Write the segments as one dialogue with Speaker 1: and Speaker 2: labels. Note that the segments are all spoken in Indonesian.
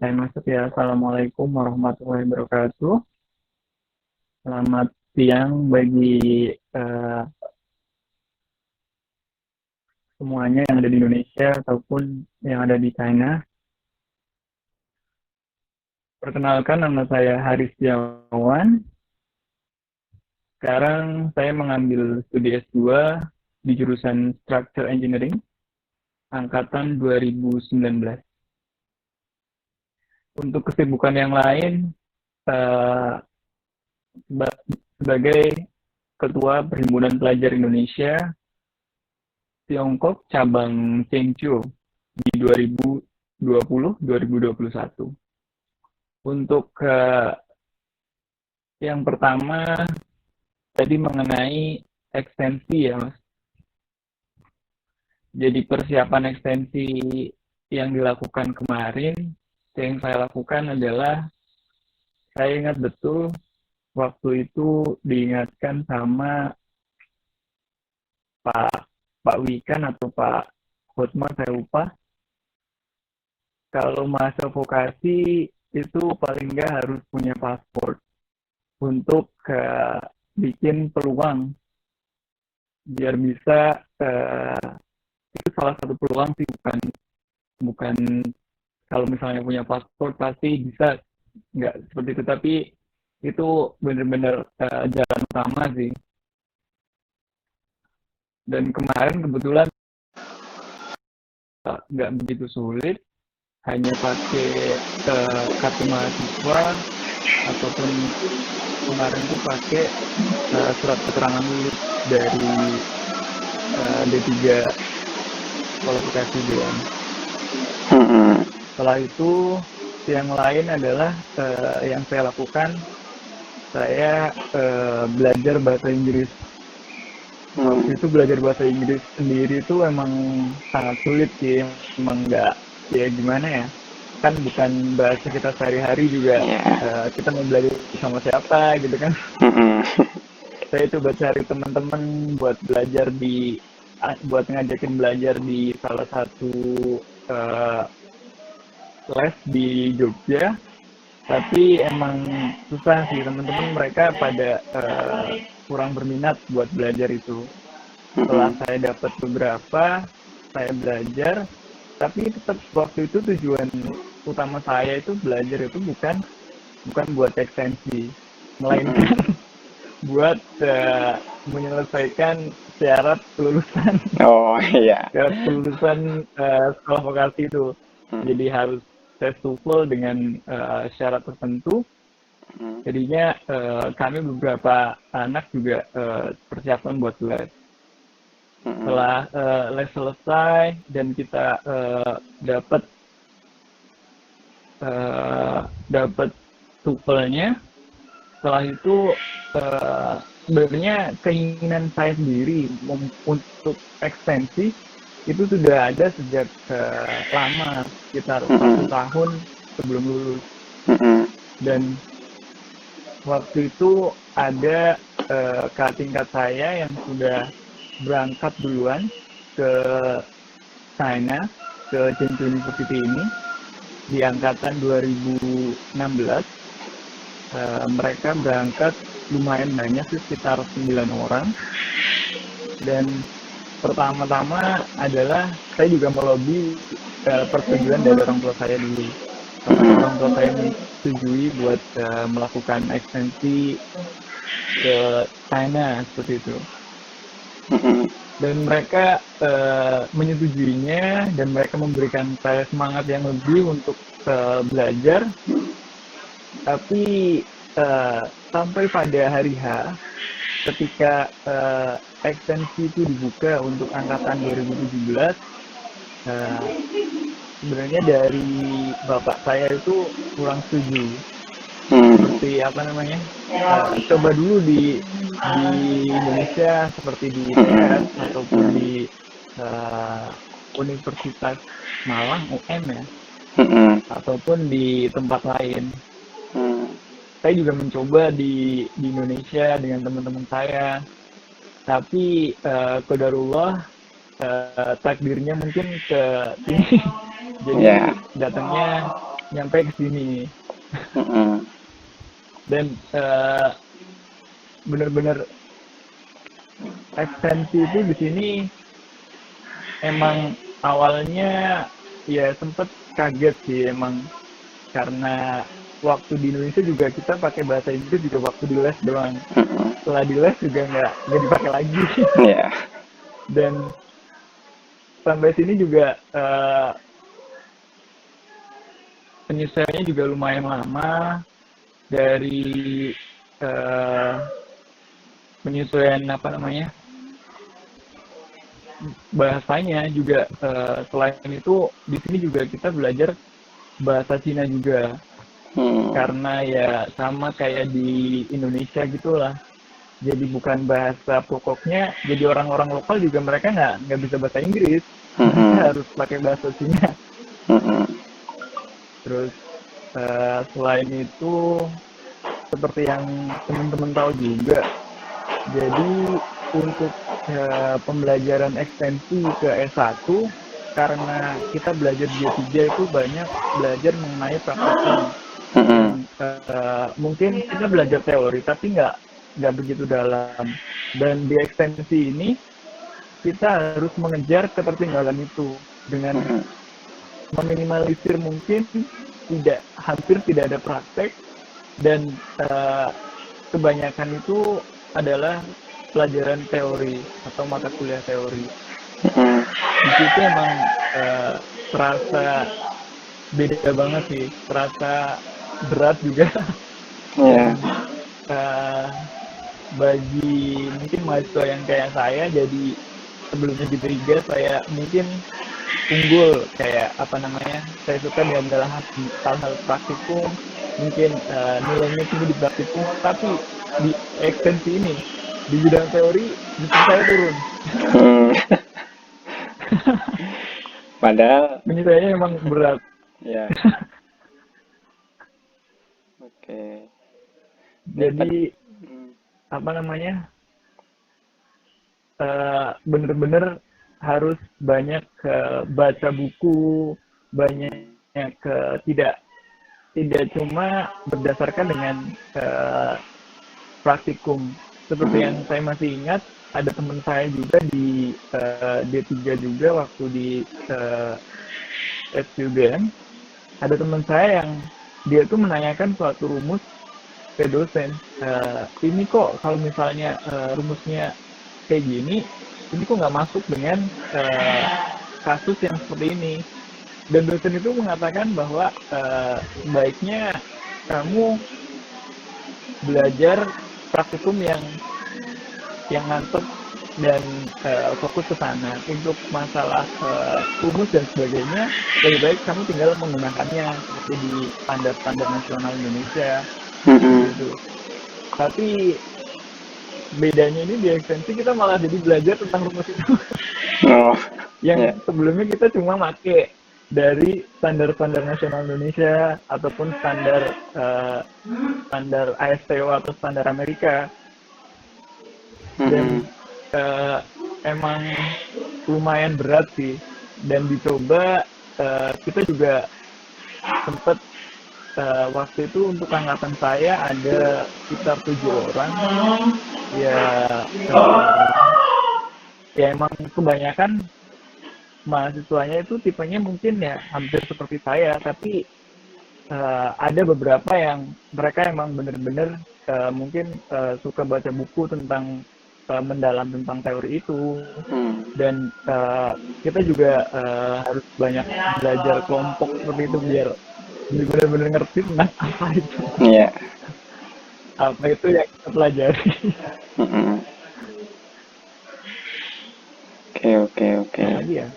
Speaker 1: saya masuk ya. Assalamualaikum warahmatullahi wabarakatuh. Selamat siang bagi eh, semuanya yang ada di Indonesia ataupun yang ada di China. Perkenalkan, nama saya Haris Setiawan. Sekarang saya mengambil studi S2 di jurusan Structural Engineering angkatan 2019. Untuk kesibukan yang lain, eh, sebagai Ketua Perhimpunan Pelajar Indonesia Tiongkok cabang Chengzhou di 2020-2021. Untuk yang pertama tadi mengenai ekstensi ya, Mas. Jadi persiapan ekstensi yang dilakukan kemarin, yang saya lakukan adalah saya ingat betul waktu itu diingatkan sama Pak Wikan atau Pak Hotma, saya lupa. Kalau masa vokasi itu paling nggak harus punya paspor untuk bikin peluang biar bisa itu salah satu peluang sih, bukan kalau misalnya punya paspor pasti bisa, nggak seperti itu, tapi itu benar-benar jalan utama sih. Dan kemarin kebetulan nggak begitu sulit, hanya pakai kartu mahasiswa ataupun kemarin tuh pakai surat keterangan lulus dari D3 kualifikasi BM. Setelah itu yang lain adalah yang saya lakukan, saya belajar bahasa Inggris. Waktu itu belajar bahasa Inggris sendiri itu emang sangat sulit sih, emang nggak, ya gimana ya, kan bukan bahasa kita sehari-hari juga. Kita mau belajar sama siapa gitu kan. Saya coba cari teman-teman buat ngajakin belajar di salah satu les di Jogja, tapi emang susah sih, teman-teman mereka pada kurang berminat buat belajar itu. Setelah saya dapat beberapa, saya belajar, tapi tetap waktu itu tujuan utama saya itu belajar itu bukan buat ekstensi, melainkan buat menyelesaikan syarat kelulusan.
Speaker 2: Oh iya.
Speaker 1: Syarat kelulusan sekolah vokasi itu. Jadi harus tes TOEFL dengan syarat tertentu. Jadinya kami beberapa anak juga persiapan buat les. Setelah les selesai dan kita dapat TOEFL-nya, setelah itu sebenarnya keinginan saya sendiri untuk ekstensi itu sudah ada sejak lama, sekitar 1 tahun sebelum lulus. Dan waktu itu ada kakak tingkat saya yang sudah berangkat duluan ke China, ke Chengdu University ini di angkatan 2016. Mereka berangkat lumayan banyak sih, sekitar 9 orang. Dan pertama-tama adalah saya juga melobi persetujuan dari orang tua saya dulu. Orang tua saya menyetujui buat melakukan ekstensi ke China seperti itu. Dan mereka menyetujuinya, dan mereka memberikan saya semangat yang lebih untuk belajar. Tapi sampai pada hari H, ketika ekstensi itu dibuka untuk angkatan 2017, sebenarnya dari bapak saya itu kurang setuju. Seperti apa namanya, coba dulu di Indonesia seperti di ITS ataupun di Universitas Malang UM ya, ataupun di tempat lain. Saya juga mencoba di Indonesia dengan teman-teman saya, tapi qadarullah, takdirnya mungkin ke sini. Jadi datangnya nyampe ke sini.
Speaker 2: Mm-mm.
Speaker 1: Dan bener-bener ekstensi itu di sini emang awalnya ya sempet kaget sih emang, karena waktu di Indonesia juga kita pakai bahasa Inggris juga waktu di les doang.
Speaker 2: Mm-mm.
Speaker 1: Setelah di les juga nggak dipakai lagi.
Speaker 2: Ya.
Speaker 1: Dan sampai sini juga penyesuaiannya juga lumayan lama, dari eh, penyesuaian apa namanya bahasanya juga, selain itu di sini juga kita belajar bahasa Cina juga,
Speaker 2: Hmm.
Speaker 1: karena ya sama kayak di Indonesia gitulah, jadi bukan bahasa pokoknya, jadi orang-orang lokal juga mereka nggak bisa bahasa Inggris, mereka
Speaker 2: Mm-mm.
Speaker 1: harus pakai bahasa Cina.
Speaker 2: Mm-mm.
Speaker 1: Terus selain itu seperti yang teman-teman tahu juga, jadi untuk pembelajaran ekstensi ke S1, karena kita belajar D3 itu banyak belajar mengenai praktikum,
Speaker 2: Mm-mm.
Speaker 1: dan mungkin kita belajar teori tapi nggak begitu dalam, dan di ekstensi ini kita harus mengejar ketertinggalan itu dengan
Speaker 2: Mm-mm.
Speaker 1: meminimalisir mungkin hampir tidak ada praktek, dan kebanyakan itu adalah pelajaran teori atau mata kuliah teori.
Speaker 2: Mm-mm.
Speaker 1: Di situ emang terasa beda banget sih, terasa berat juga. Dan
Speaker 2: Ya.
Speaker 1: eh, bagi mungkin mahasiswa yang kayak saya, jadi sebelumnya di tiga saya mungkin unggul kayak apa namanya, saya suka dengan hal-hal praktikum, mungkin nilainya tinggi di praktikum, tapi di ekstensi ini di bidang teori justru saya turun.
Speaker 2: Mm. Padahal
Speaker 1: Penyesuaiannya emang berat.
Speaker 2: ya. Oke. Ini
Speaker 1: Jadi
Speaker 2: mm,
Speaker 1: apa namanya, bener-bener harus banyak baca buku, banyak
Speaker 2: mm,
Speaker 1: tidak tidak cuma berdasarkan dengan uh, praktikum. Seperti
Speaker 2: mm,
Speaker 1: yang saya masih ingat, ada teman saya juga di D3 juga waktu di uh, SUBM, ada teman saya yang dia tuh menanyakan suatu rumus ke dosen. Ini kok kalau misalnya rumusnya kayak gini, ini kok nggak masuk dengan kasus yang seperti ini. Dan dosen itu mengatakan bahwa sebaiknya kamu belajar praktikum yang ngantuk dan fokus ke sana. Untuk masalah rumus dan sebagainya, lebih baik kamu tinggal menggunakannya seperti di standar-standar nasional Indonesia
Speaker 2: mm.
Speaker 1: seperti itu. Tapi bedanya ini di ekstensi kita malah jadi belajar tentang rumus itu.
Speaker 2: Oh, ya.
Speaker 1: Yang sebelumnya kita cuma make dari standar-standar nasional Indonesia ataupun standar ASTO atau standar Amerika. Dan
Speaker 2: Mm-mm.
Speaker 1: uh, emang lumayan berat sih, dan dicoba kita juga sempat waktu itu untuk angkatan saya ada sekitar 7 orang, ya ya emang kebanyakan mahasiswanya itu tipenya mungkin ya hampir seperti saya, tapi ada beberapa yang mereka emang bener-bener mungkin suka baca buku tentang mendalam tentang teori itu,
Speaker 2: Mm.
Speaker 1: dan kita juga harus banyak belajar kelompok seperti itu biar benar-benar ngerti tentang
Speaker 2: Ya.
Speaker 1: apa itu yang kita pelajari.
Speaker 2: Mm-mm. Oke, oke, oke.
Speaker 1: Apalagi ya.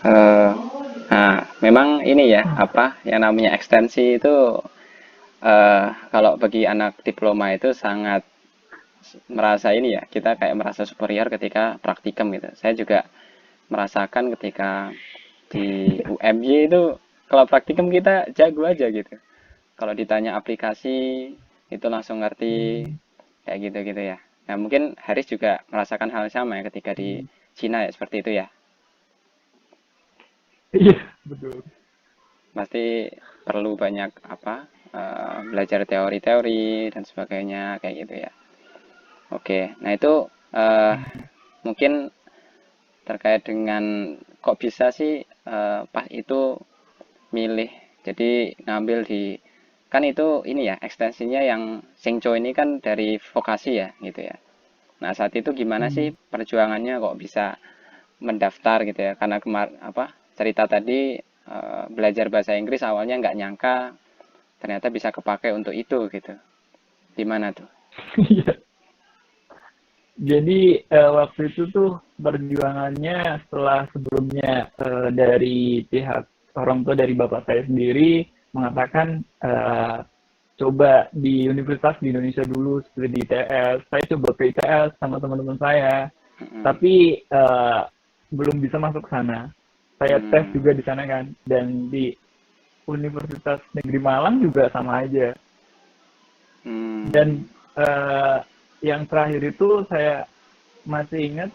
Speaker 2: Eh, nah, memang ini ya, apa yang namanya ekstensi itu kalau bagi anak diploma itu sangat merasa ini ya, kita kayak merasa superior ketika praktikum gitu. Saya juga merasakan ketika di UMY itu kalau praktikum kita jago aja gitu. Kalau ditanya aplikasi itu langsung ngerti kayak gitu-gitu ya. Nah, mungkin Haris juga merasakan hal yang sama ya ketika di Cina ya seperti itu ya.
Speaker 1: Iya, betul.
Speaker 2: Pasti perlu banyak belajar teori-teori dan sebagainya kayak gitu ya. Oke, nah itu eh,
Speaker 1: Hmm.
Speaker 2: mungkin terkait dengan kok bisa sih pas itu milih jadi ngambil di kan itu ini ya ekstensinya yang Singco ini kan dari vokasi ya gitu ya. Nah saat itu gimana sih
Speaker 1: Hmm.
Speaker 2: perjuangannya kok bisa mendaftar gitu ya? Karena cerita tadi belajar bahasa Inggris awalnya nggak nyangka ternyata bisa kepake untuk itu gitu. Gimana tuh?
Speaker 1: Iya. Jadi waktu itu tuh perjuangannya setelah sebelumnya dari pihak orang tua dari bapak saya sendiri mengatakan coba di universitas di Indonesia dulu seperti di ITS. Saya coba ke ITS sama teman-teman saya,
Speaker 2: Mm-mm.
Speaker 1: tapi belum bisa masuk sana. Saya tes
Speaker 2: Hmm.
Speaker 1: juga di sana kan, dan di Universitas Negeri Malang juga sama aja. Dan
Speaker 2: Hmm.
Speaker 1: eh, yang terakhir itu saya masih ingat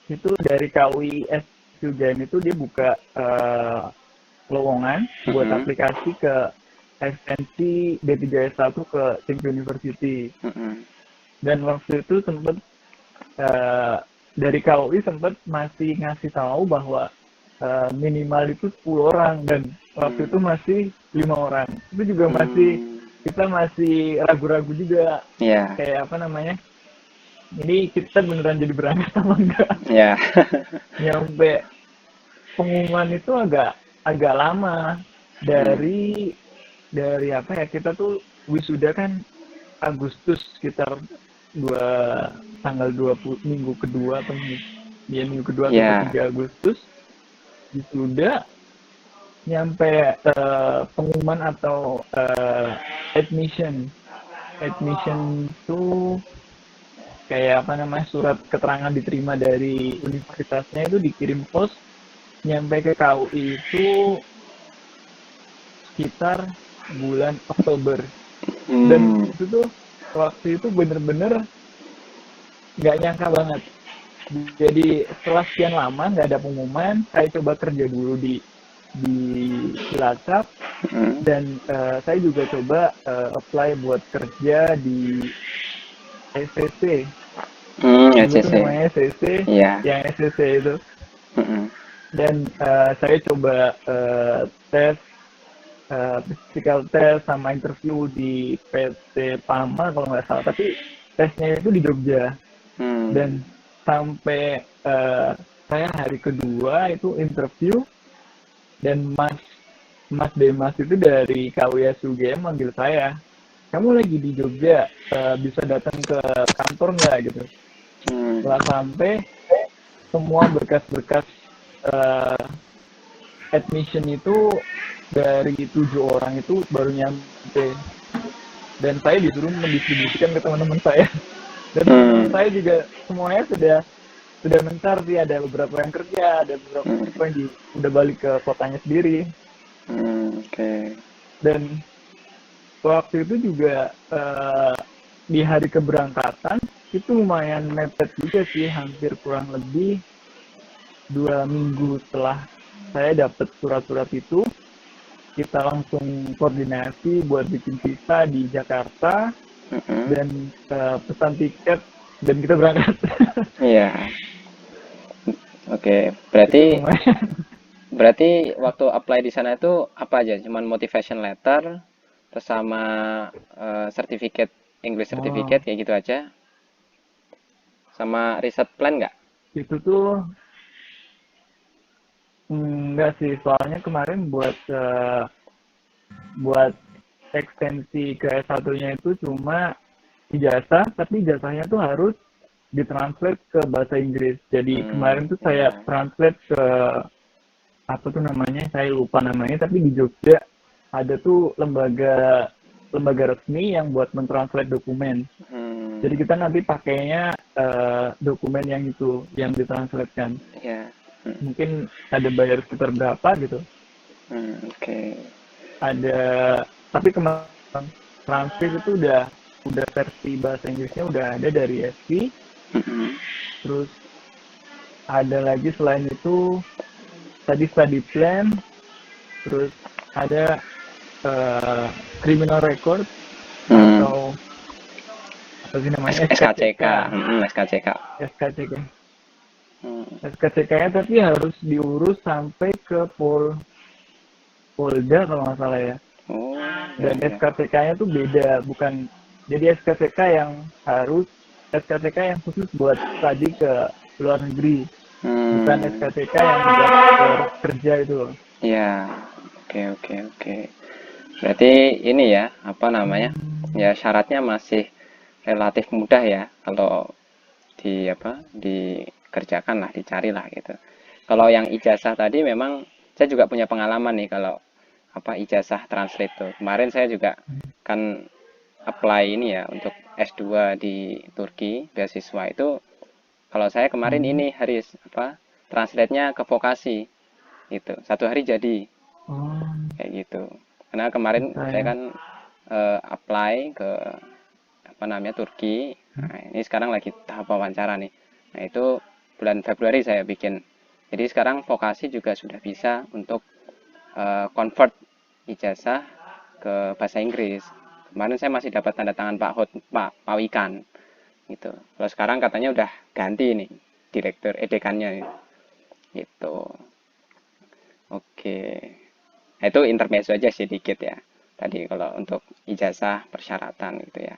Speaker 1: itu dari KUI SUGM itu dia buka lowongan buat
Speaker 2: Mm-mm.
Speaker 1: aplikasi ke ekstensi D3S1 ke Cimp University.
Speaker 2: Mm-mm.
Speaker 1: Dan waktu itu sempat dari KUI sempat masih ngasih tahu bahwa minimal itu 10 orang dan waktu itu
Speaker 2: Hmm.
Speaker 1: masih 5 orang. Itu juga masih
Speaker 2: Hmm.
Speaker 1: kita masih ragu-ragu juga
Speaker 2: Ya,
Speaker 1: kayak apa namanya? Ini kita beneran jadi berangkat apa enggak?
Speaker 2: ya.
Speaker 1: Nyampe pengumuman itu agak agak lama
Speaker 2: Mm.
Speaker 1: dari apa ya, kita tuh wisuda kan Agustus sekitar dua tanggal 20 minggu kedua atau minggu kedua atau
Speaker 2: Ya.
Speaker 1: ketiga Agustus wisuda, nyampe pengumuman atau admission admission tuh kayak apa namanya, surat keterangan diterima dari universitasnya itu dikirim pos, nyampe ke KUI itu sekitar bulan Oktober. Dan
Speaker 2: Hmm.
Speaker 1: itu tuh waktu itu bener-bener nggak nyangka banget. Jadi setelah sekian lama nggak ada pengumuman, saya coba kerja dulu di Cilacap,
Speaker 2: Mm.
Speaker 1: dan saya juga coba apply buat kerja di SCC.
Speaker 2: Hmm,
Speaker 1: Dulu tuh
Speaker 2: SCC.
Speaker 1: namanya SCC,
Speaker 2: Iya.
Speaker 1: yang SCC itu.
Speaker 2: Mm-mm.
Speaker 1: Dan saya coba tes physical test sama interview di PT Pama kalau nggak salah, tapi tesnya itu di Jogja.
Speaker 2: Hmm.
Speaker 1: Dan sampai saya hari kedua itu interview, dan Mas Mas Demas itu dari KWS UGM manggil saya, kamu lagi di Jogja, bisa datang ke kantor nggak gitu.
Speaker 2: Hmm.
Speaker 1: Setelah sampai, semua berkas-berkas eh, admission itu dari 7 orang itu baru nyampe, dan saya disuruh mendistribusikan ke teman-teman saya. Dan teman-teman
Speaker 2: Hmm.
Speaker 1: saya juga semuanya sudah mencari, ada beberapa yang kerja, ada beberapa
Speaker 2: Hmm.
Speaker 1: yang udah balik ke kotanya sendiri.
Speaker 2: Hmm. Oke.
Speaker 1: Dan waktu itu juga di hari keberangkatan itu lumayan mepet juga sih, hampir kurang lebih 2 minggu setelah saya dapat surat-surat itu, kita langsung koordinasi buat bikin visa di Jakarta,
Speaker 2: Mm-mm.
Speaker 1: dan pesan tiket, dan kita berangkat.
Speaker 2: Iya. Oke.
Speaker 1: Itu
Speaker 2: Berarti
Speaker 1: lumayan.
Speaker 2: berarti waktu apply di sana itu apa aja? Cuman motivation letter, terus sama certificate English certificate
Speaker 1: Oh,
Speaker 2: kayak gitu aja, sama riset plan nggak?
Speaker 1: itu tuh enggak sih, soalnya kemarin buat ekstensi ke S1-nya itu cuma ijazah, tapi ijazahnya tuh harus ditranslate ke bahasa Inggris. Jadi
Speaker 2: Hmm.
Speaker 1: kemarin tuh saya
Speaker 2: Ya.
Speaker 1: translate ke apa tuh namanya, saya lupa namanya, tapi di Jogja ada tuh lembaga lembaga resmi yang buat mentranslate dokumen.
Speaker 2: Hmm.
Speaker 1: Jadi kita nanti pakainya dokumen yang itu yang ditranslatekan.
Speaker 2: Ya. Hmm.
Speaker 1: Mungkin ada bayar sekitar berapa gitu.
Speaker 2: Hmm. Oke.
Speaker 1: Ada, tapi kemarin transkrip itu udah versi bahasa Inggrisnya udah ada dari SC.
Speaker 2: Mm-mm.
Speaker 1: Terus ada lagi selain itu tadi study plan, terus ada criminal record
Speaker 2: Hmm.
Speaker 1: atau apa sih namanya
Speaker 2: SKCK,
Speaker 1: SKCK.
Speaker 2: SKCK.
Speaker 1: SKCK.
Speaker 2: Hmm.
Speaker 1: SKCK-nya tapi harus diurus sampai ke Polda kalau nggak salah ya.
Speaker 2: Oh, ya,
Speaker 1: Dan
Speaker 2: ya.
Speaker 1: SKCK-nya tuh beda, bukan jadi SKCK yang harus SKCK yang khusus buat tadi ke luar negeri, bukan
Speaker 2: Hmm.
Speaker 1: SKCK yang buat kerja itu loh.
Speaker 2: Ya, oke, oke, oke. Berarti ini ya, apa namanya? Ya syaratnya masih relatif mudah ya kalau di apa dikerjakan lah, dicari lah gitu. Kalau yang ijazah tadi memang saya juga punya pengalaman nih kalau apa ijazah translate tuh. Kemarin saya juga kan apply ini ya untuk S2 di Turki beasiswa itu. Kalau saya kemarin
Speaker 1: Hmm.
Speaker 2: ini Haris apa translate-nya ke vokasi gitu. Satu hari jadi
Speaker 1: Oh,
Speaker 2: kayak gitu. Karena kemarin
Speaker 1: bisa
Speaker 2: saya
Speaker 1: ya.
Speaker 2: kan apply ke apa namanya Turki. Nah, ini sekarang lagi tahap wawancara nih. Nah, itu bulan Februari saya bikin. Jadi sekarang vokasi juga sudah bisa untuk convert ijazah ke bahasa Inggris. Kemarin saya masih dapat tanda tangan Pak Wikan gitu. Kalau sekarang katanya udah ganti nih direktur edekannya gitu. Oke. Nah, itu intermezzo aja sih dikit ya. Tadi kalau untuk ijazah persyaratan gitu ya.